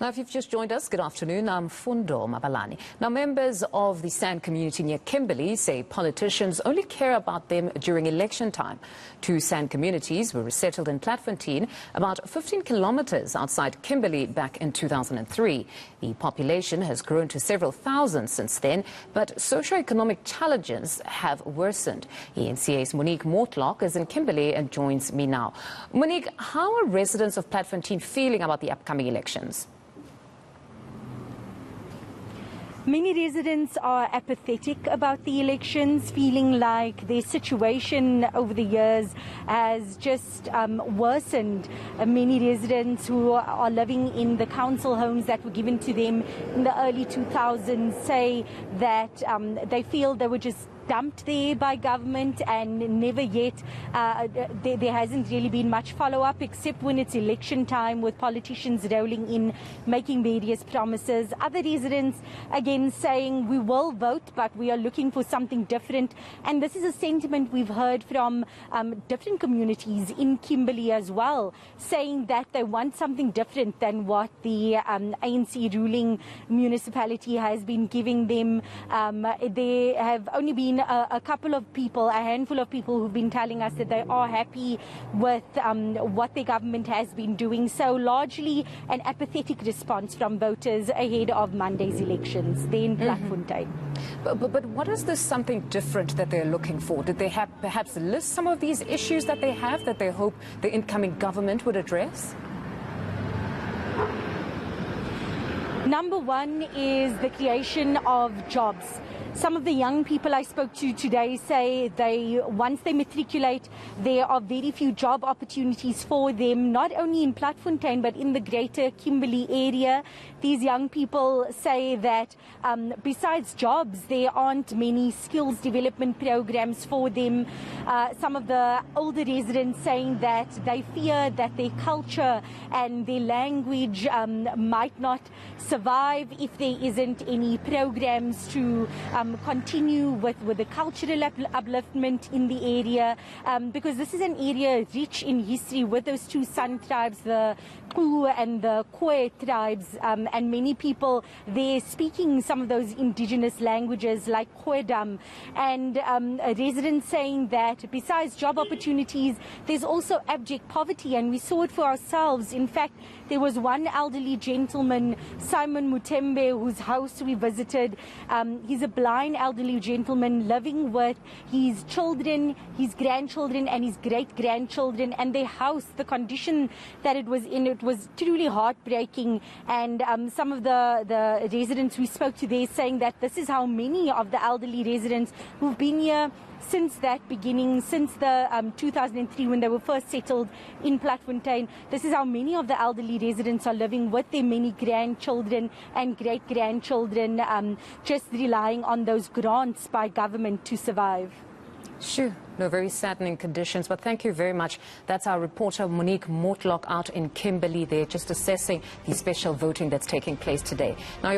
Now, if you've just joined us, good afternoon. I'm Fundo Mabalani. Now, members of the San community near Kimberley say politicians only care about them during election time. Two San communities were resettled in Platfontein, about 15 kilometers outside Kimberley back in 2003. The population has grown to several thousand since then, but socio-economic challenges have worsened. eNCA's Monique Mortlock is in Kimberley and joins me now. Monique, how are residents of Platfontein feeling about the upcoming elections? Many residents are apathetic about the elections, feeling like their situation over the years has just worsened. Many residents who are living in the council homes that were given to them in the early 2000s say that they feel they were just dumped there by government, and never yet there hasn't really been much follow-up except when it's election time, with politicians rolling in making various promises. Other residents again saying we will vote, but we are looking for something different, and this is a sentiment we've heard from different communities in Kimberley as well, saying that they want something different than what the ANC ruling municipality has been giving them. There have only been a couple of people, a handful of people who've been telling us that they are happy with what the government has been doing. So largely an apathetic response from voters ahead of Monday's elections there in Platfontein. But what is this something different that they're looking for? Did they have perhaps list some of these issues that they have that they hope the incoming government would address? Number one is the creation of jobs. Some of the young people I spoke to today say once they matriculate, there are very few job opportunities for them, not only in Platfontein but in the greater Kimberley area. These young people say that besides jobs, there aren't many skills development programs for them. Some of the older residents saying that they fear that their culture and their language might not survive if there isn't any programs to continue with the cultural upliftment in the area, because this is an area rich in history with those two San tribes, the Ku and the Kwe tribes, and many people there speaking some of those indigenous languages like Kwedam, and residents saying that besides job opportunities, there's also abject poverty, and we saw it for ourselves. In fact, there was one elderly gentleman, Simon Mutembe, whose house we visited. He's a blind elderly gentleman living with his children, his grandchildren and his great-grandchildren, and their house, the condition that it was in, it was truly heartbreaking. And some of the residents we spoke to there saying that this is how many of the elderly residents who've been here since that beginning, since the 2003 when they were first settled in Platfontein, this is how many of the elderly residents are living with their many grandchildren and great-grandchildren, just relying on those grants by government to survive. Sure. No, very saddening conditions, but thank you very much. That's our reporter Monique Mortlock out in Kimberley there, just assessing the special voting that's taking place today. Now,